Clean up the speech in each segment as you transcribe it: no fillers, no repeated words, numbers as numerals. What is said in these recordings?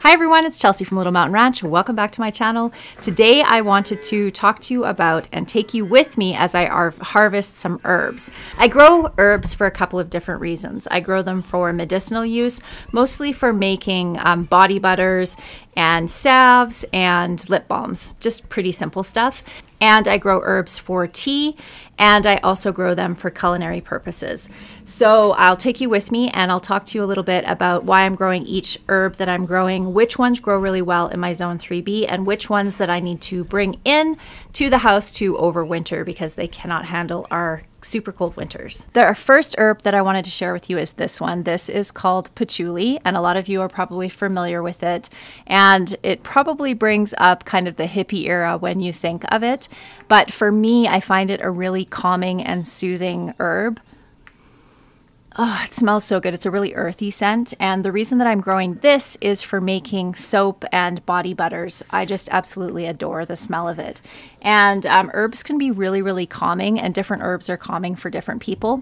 Hi everyone, it's Chelsea from Little Mountain Ranch. Welcome back to my channel. Today I wanted to talk to you about and take you with me as I harvest some herbs. I grow herbs for a couple of different reasons. I grow them for medicinal use, mostly for making body butters and salves and lip balms, just pretty simple stuff. And I grow herbs for tea, and I also grow them for culinary purposes. So I'll take you with me and I'll talk to you a little bit about why I'm growing each herb that I'm growing, which ones grow really well in my zone 3B, and which ones that I need to bring in to the house to overwinter because they cannot handle our super cold winters. The first herb that I wanted to share with you is this one. This is called Patchouli, and a lot of you are probably familiar with it, and it probably brings up kind of the hippie era when you think of it. But for me, I find it a really calming and soothing herb. Oh, it smells so good. It's a really earthy scent. And the reason that I'm growing this is for making soap and body butters. I just absolutely adore the smell of it. And herbs can be really, really calming, and different herbs are calming for different people.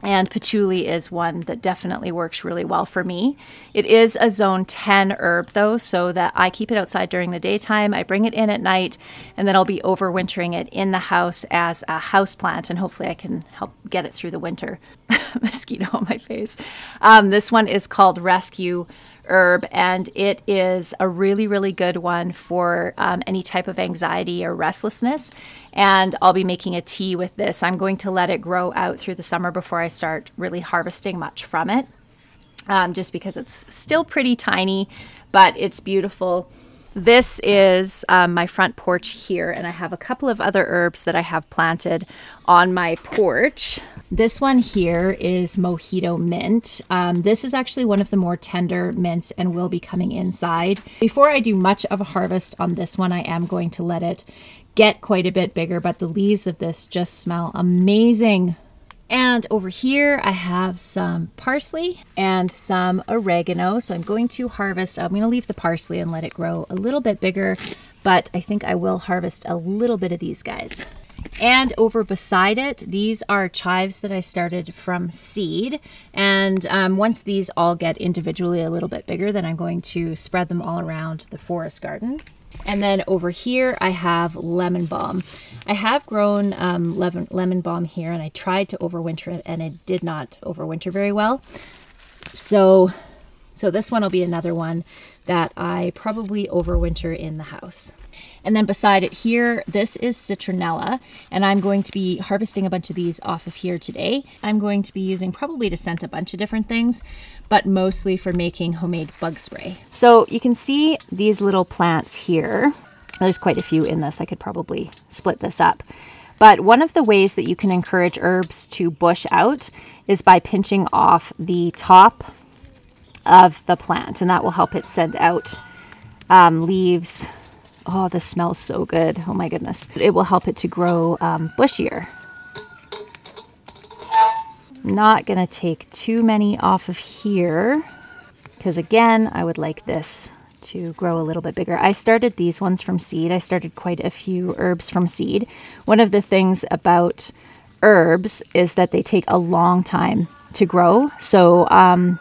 And patchouli is one that definitely works really well for me. It is a zone 10 herb though, so that I keep it outside during the daytime. I bring it in at night, and then I'll be overwintering it in the house as a house plant, and hopefully I can help get it through the winter. Mosquito on my face. This one is called Rescueherb, and it is a really, really good one for any type of anxiety or restlessness. And I'll be making a tea with this. I'm going to let it grow out through the summer before I start really harvesting much from it, just because it's still pretty tiny, but it's beautiful. This is my front porch here, and I have a couple of other herbs that I have planted on my porch. This one here is Mojito Mint. This is actually one of the more tender mints and will be coming inside. Before I do much of a harvest on this one, I am going to let it get quite a bit bigger, but the leaves of this just smell amazing. And over here I have some parsley and some oregano. So I'm going to leave the parsley and let it grow a little bit bigger, but I think I will harvest a little bit of these guys. And over beside it, these are chives that I started from seed. And once these all get individually a little bit bigger, then I'm going to spread them all around the forest garden. And then over here, I have lemon balm. I have grown lemon balm here, and I tried to overwinter it, and it did not overwinter very well. So this one will be another one that I probably overwinter in the house. And then beside it here, this is Citronella, and I'm going to be harvesting a bunch of these off of here today. I'm going to be using probably to scent a bunch of different things, but mostly for making homemade bug spray. So you can see these little plants here. There's quite a few in this. I could probably split this up. But one of the ways that you can encourage herbs to bush out is by pinching off the top of the plant, and that will help it send out leaves. Oh, this smells so good. Oh my goodness. It will help it to grow bushier. I'm not going to take too many off of here because, again, I would like this to grow a little bit bigger. I started these ones from seed. I started quite a few herbs from seed. One of the things about herbs is that they take a long time to grow. So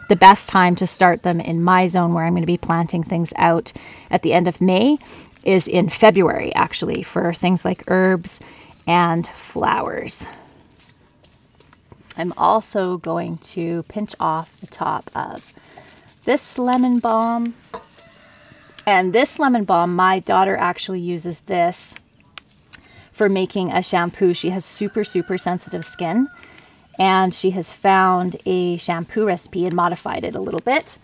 the best time to start them in my zone, where I'm going to be planting things out at the end of May, is in February, actually, for things like herbs and flowers. I'm also going to pinch off the top of this lemon balm. And this lemon balm, my daughter actually uses this for making a shampoo. She has super, super sensitive skin, and she has found a shampoo recipe and modified it a little bit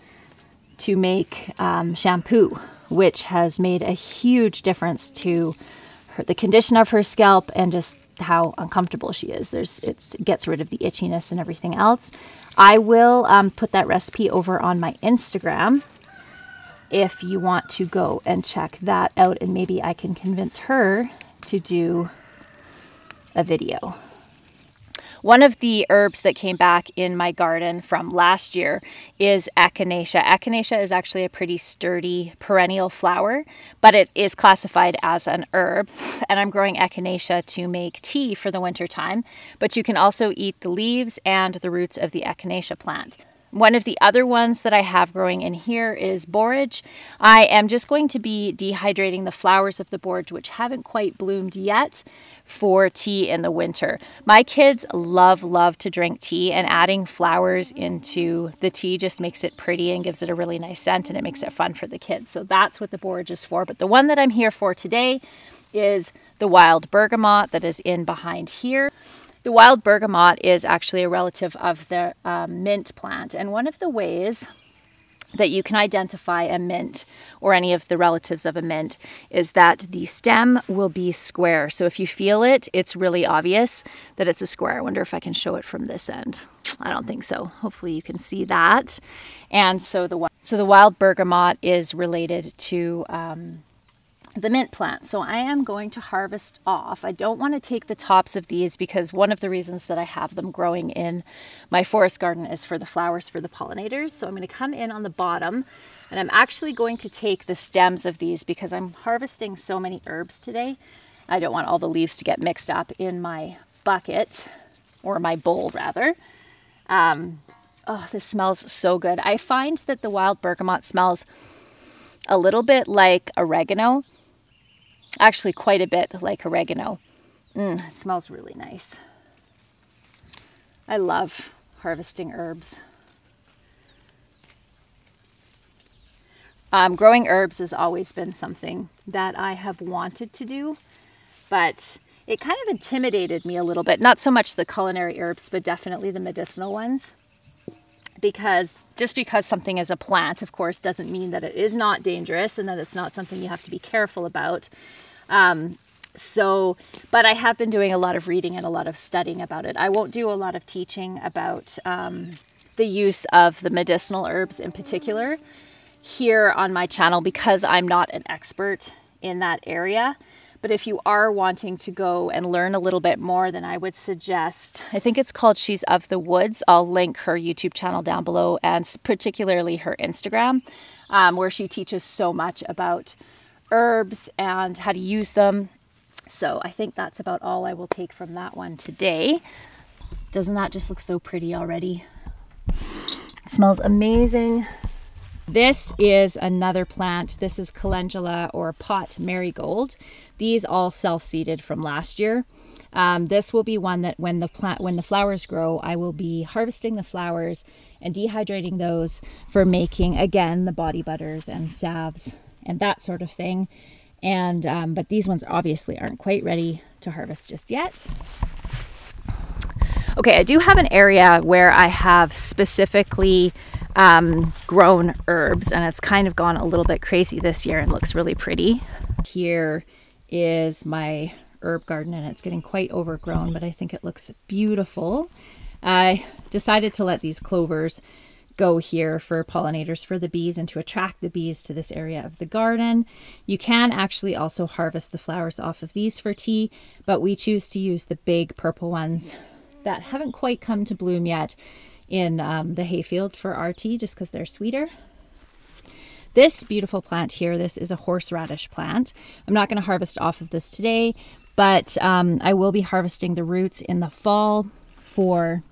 to make shampoo, which has made a huge difference to the condition of her scalp and just how uncomfortable she is. It gets rid of the itchiness and everything else. I will put that recipe over on my Instagram if you want to go and check that out, and maybe I can convince her to do a video. One of the herbs that came back in my garden from last year is Echinacea. Echinacea is actually a pretty sturdy perennial flower, but it is classified as an herb. And I'm growing Echinacea to make tea for the winter time, but you can also eat the leaves and the roots of the Echinacea plant. One of the other ones that I have growing in here is borage. I am just going to be dehydrating the flowers of the borage, which haven't quite bloomed yet, for tea in the winter. My kids love to drink tea, and adding flowers into the tea just makes it pretty and gives it a really nice scent, and it makes it fun for the kids. So that's what the borage is for. But the one that I'm here for today is the wild bergamot that is in behind here. The wild bergamot is actually a relative of the mint plant, and one of the ways that you can identify a mint or any of the relatives of a mint is that the stem will be square. So if you feel it, it's really obvious that it's a square. I wonder if I can show it from this end. I don't think so. Hopefully you can see that. And so the wild bergamot is related to the mint plant. So I am going to harvest off. I don't want to take the tops of these because one of the reasons that I have them growing in my forest garden is for the flowers for the pollinators. So I'm going to come in on the bottom, and I'm actually going to take the stems of these because I'm harvesting so many herbs today. I don't want all the leaves to get mixed up in my bucket, or my bowl rather. Oh, this smells so good. I find that the wild bergamot smells a little bit like oregano. Actually, quite a bit like oregano. It smells really nice. I love harvesting herbs. Growing herbs has always been something that I have wanted to do, but it kind of intimidated me a little bit. Not so much the culinary herbs, but definitely the medicinal ones. Because just because something is a plant, of course, doesn't mean that it is not dangerous and that it's not something you have to be careful about. But I have been doing a lot of reading and a lot of studying about it. I won't do a lot of teaching about the use of the medicinal herbs in particular here on my channel because I'm not an expert in that area. But if you are wanting to go and learn a little bit more, then I would suggest, I think it's called She's of the Woods. I'll link her YouTube channel down below, and particularly her Instagram, where she teaches so much about herbs and how to use them. So I think that's about all I will take from that one today. Doesn't that just look so pretty already? It smells amazing. This is another plant. This is Calendula or Pot Marigold. These all self-seeded from last year. This will be one that when the flowers grow, I will be harvesting the flowers and dehydrating those for making, again, the body butters and salves and that sort of thing. And but these ones obviously aren't quite ready to harvest just yet. Okay, I do have an area where I have specifically grown herbs, and it's kind of gone a little bit crazy this year and looks really pretty. Here is my herb garden, and it's getting quite overgrown, but I think it looks beautiful. I decided to let these clovers go here for pollinators for the bees and to attract the bees to this area of the garden. You can actually also harvest the flowers off of these for tea, but we choose to use the big purple ones that haven't quite come to bloom yet in the hayfield for our tea, just because they're sweeter. This beautiful plant here, this is a horseradish plant. I'm not going to harvest off of this today, but I will be harvesting the roots in the fall for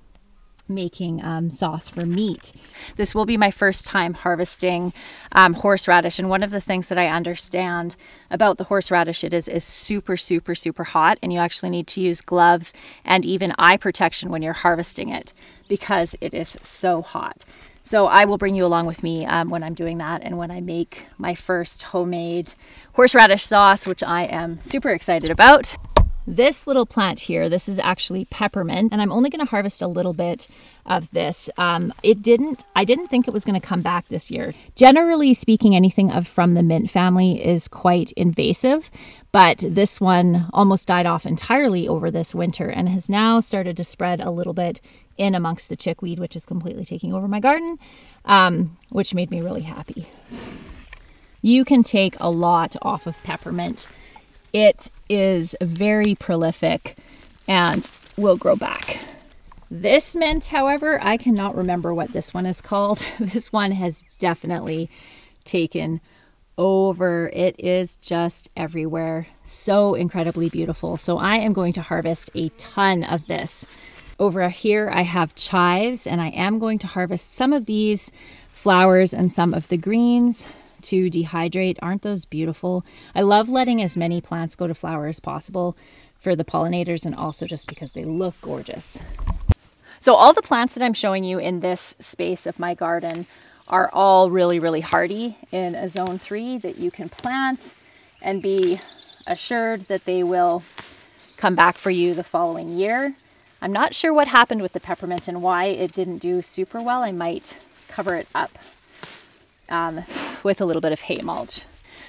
making sauce for meat. This will be my first time harvesting horseradish, and one of the things that I understand about the horseradish, it is super hot, and you actually need to use gloves and even eye protection when you're harvesting it because it is so hot. So I will bring you along with me when I'm doing that and when I make my first homemade horseradish sauce, which I am super excited about. This little plant here, this is actually peppermint, and I'm only going to harvest a little bit of this. I didn't think it was going to come back this year. Generally speaking, anything from the mint family is quite invasive, but this one almost died off entirely over this winter and has now started to spread a little bit in amongst the chickweed, which is completely taking over my garden, which made me really happy. You can take a lot off of peppermint. It is very prolific and will grow back. This mint, however, I cannot remember what this one is called. This one has definitely taken over. It is just everywhere. So incredibly beautiful. So I am going to harvest a ton of this Over here I have chives, and I am going to harvest some of these flowers and some of the greens to dehydrate. Aren't those beautiful? I love letting as many plants go to flower as possible for the pollinators, and also just because they look gorgeous. So all the plants that I'm showing you in this space of my garden are all really, really hardy in a zone 3 that you can plant and be assured that they will come back for you the following year. I'm not sure what happened with the peppermint and why it didn't do super well. I might cover it up with a little bit of hay mulch.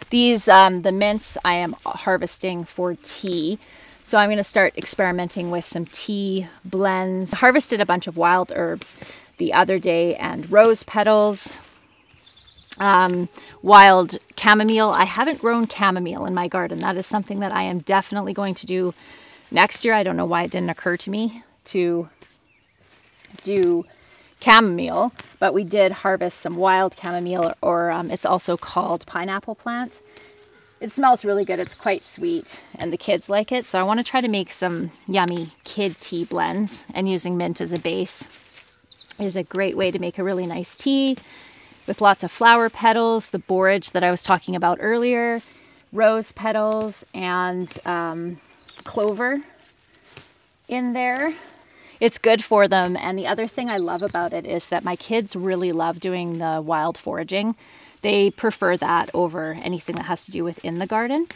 These, the mints, I am harvesting for tea. So I'm going to start experimenting with some tea blends. I harvested a bunch of wild herbs the other day, and rose petals, wild chamomile. I haven't grown chamomile in my garden. That is something that I am definitely going to do next year. I don't know why it didn't occur to me to do chamomile, but we did harvest some wild chamomile, or it's also called pineapple plant. It smells really good. It's quite sweet, and the kids like it. So I want to try to make some yummy kid tea blends, and using mint as a base is a great way to make a really nice tea with lots of flower petals, the borage that I was talking about earlier, rose petals, and clover in there. It's good for them. And the other thing I love about it is that my kids really love doing the wild foraging. They prefer that over anything that has to do with in the garden.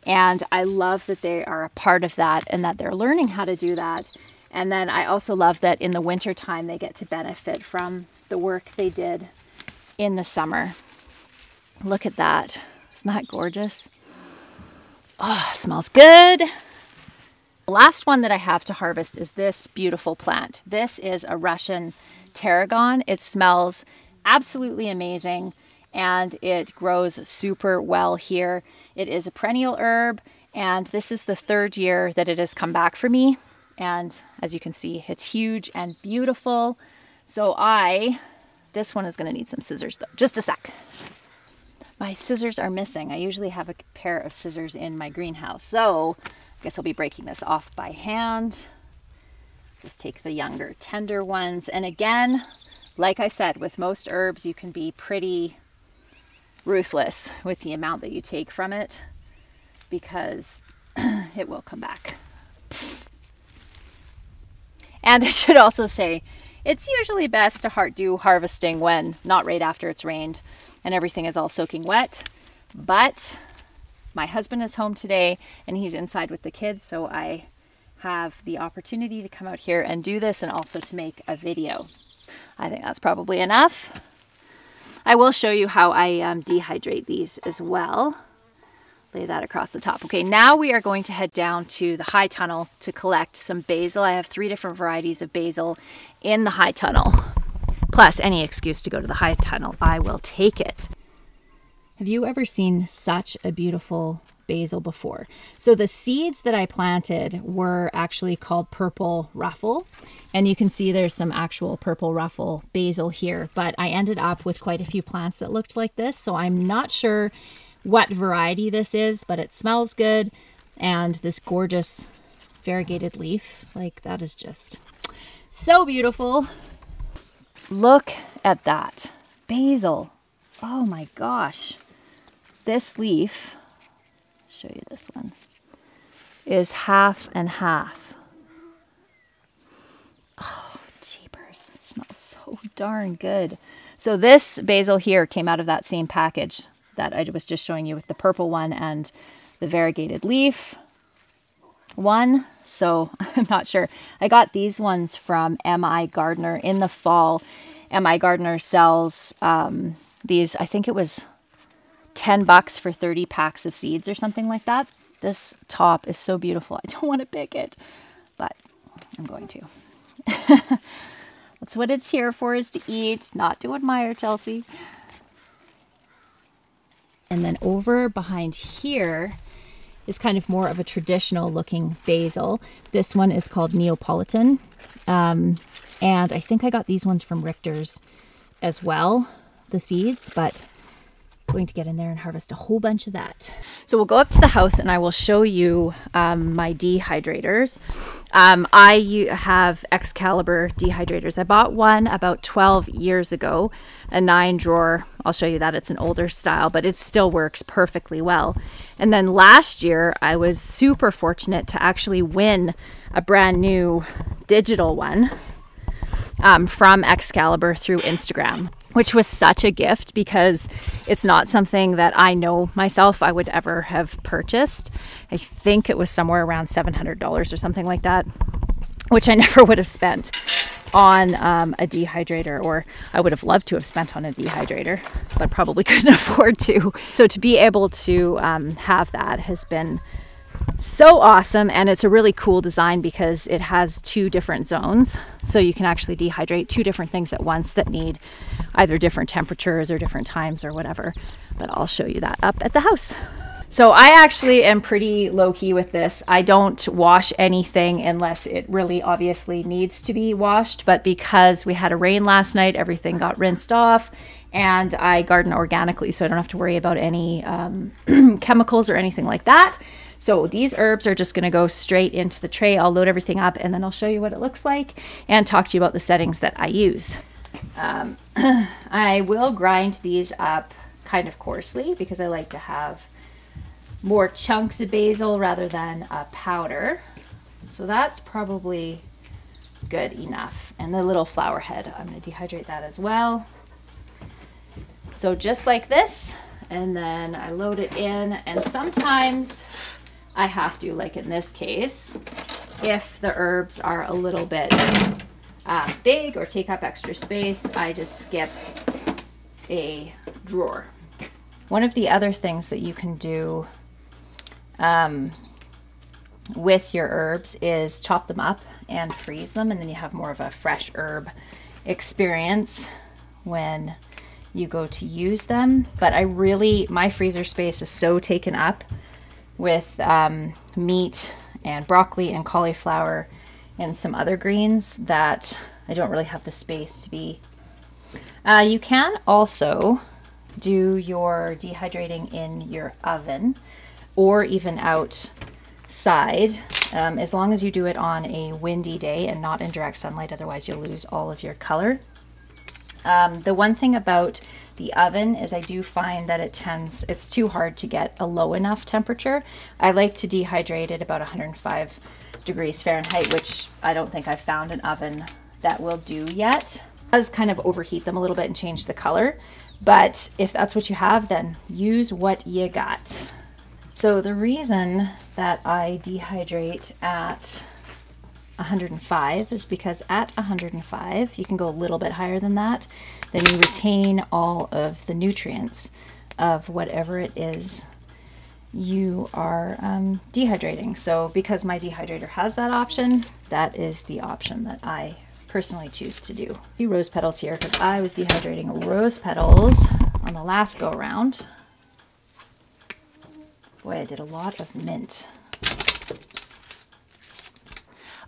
And I love that they are a part of that and that they're learning how to do that. And then I also love that in the winter time they get to benefit from the work they did in the summer. Look at that. Isn't that gorgeous? Oh, smells good. The last one that I have to harvest is this beautiful plant. This is a Russian Tarragon. It smells absolutely amazing, and it grows super well here. It is a perennial herb, and this is the 3rd year that it has come back for me. And as you can see, it's huge and beautiful. So this one is going to need some scissors though. Just a sec. My scissors are missing. I usually have a pair of scissors in my greenhouse. So I guess I'll be breaking this off by hand. Just take the younger, tender ones. And again, like I said, with most herbs, you can be pretty ruthless with the amount that you take from it, because it will come back. And I should also say, it's usually best to do harvesting when not right after it's rained and everything is all soaking wet. But my husband is home today and he's inside with the kids, so I have the opportunity to come out here and do this, and also to make a video. I think that's probably enough. I will show you how I dehydrate these as well. Lay that across the top. Okay, now we are going to head down to the high tunnel to collect some basil. I have 3 different varieties of basil in the high tunnel. Plus, any excuse to go to the high tunnel, I will take it. Have you ever seen such a beautiful basil before? So the seeds that I planted were actually called purple ruffle, and you can see there's some actual purple ruffle basil here, but I ended up with quite a few plants that looked like this, so I'm not sure what variety this is, but it smells good. And this gorgeous variegated leaf, like, that is just so beautiful. Look at that basil. Oh my gosh. This leaf, I'll show you this one, is half and half. Oh, jeepers. It smells so darn good. So this basil here came out of that same package that I was just showing you with the purple one and the variegated leaf one. So I'm not sure. I got these ones from M.I. Gardener in the fall. M.I. Gardener sells these, I think it was $10 for 30 packs of seeds or something like that. This top is so beautiful. I don't want to pick it, but I'm going to. That's what it's here for, is to eat, not to admire, Chelsea. And then over behind here is kind of more of a traditional looking basil. This one is called Neapolitan. And I think I got these ones from Richter's as well, the seeds, but Going to get in there and harvest a whole bunch of that. So we'll go up to the house and I will show you my dehydrators. I have Excalibur Dehydrators. I bought one about 12 years ago, a 9-drawer. I'll show you that. It's an older style, but it still works perfectly well. And then last year, I was super fortunate to actually win a brand new digital one from Excalibur through Instagram, which was such a gift because it's not something that I know myself I would ever have purchased. I think it was somewhere around $700 or something like that, which I never would have spent on a dehydrator, or I would have loved to have spent on a dehydrator, but probably couldn't afford to. So to be able to have that has been so awesome, and it's a really cool design because it has 2 different zones, so you can actually dehydrate 2 different things at once that need either different temperatures or different times or whatever. But I'll show you that up at the house. So I actually am pretty low-key with this. I don't wash anything unless it really obviously needs to be washed, but because we had a rain last night, everything got rinsed off, and I garden organically, so I don't have to worry about any chemicals or anything like that. So these herbs are just going to go straight into the tray. I'll load everything up and then I'll show you what it looks like and talk to you about the settings that I use. I will grind these up kind of coarsely because I like to have more chunks of basil rather than a powder. So that's probably good enough. And the little flower head, I'm going to dehydrate that as well. So just like this, and then I load it in, and sometimes I have to, like in this case, if the herbs are a little bit big or take up extra space, I just skip a drawer. One of the other things that you can do with your herbs is chop them up and freeze them, and then you have more of a fresh herb experience when you go to use them. But my freezer space is so taken up with meat and broccoli and cauliflower and some other greens that I don't really have the space to be. You can also do your dehydrating in your oven or even outside, as long as you do it on a windy day and not in direct sunlight, otherwise you'll lose all of your color. The one thing about the oven is I do find that it's too hard to get a low enough temperature. I like to dehydrate at about 105 degrees Fahrenheit, which I don't think I've found an oven that will do yet. It does kind of overheat them a little bit and change the color, but if that's what you have, then use what you got. So the reason that I dehydrate at 105 is because at 105, you can go a little bit higher than that, then you retain all of the nutrients of whatever it is you are dehydrating. So because my dehydrator has that option, that is the option that I personally choose to do. A few rose petals here because I was dehydrating rose petals on the last go around. Boy, I did a lot of mint.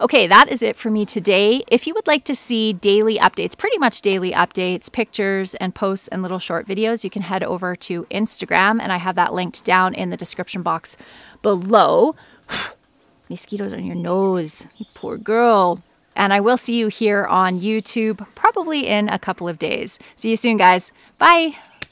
Okay, that is it for me today. If you would like to see daily updates, pretty much daily updates, pictures and posts and little short videos, you can head over to Instagram, and I have that linked down in the description box below. Mosquitoes on your nose, you poor girl. And I will see you here on YouTube probably in a couple of days. See you soon, guys. Bye.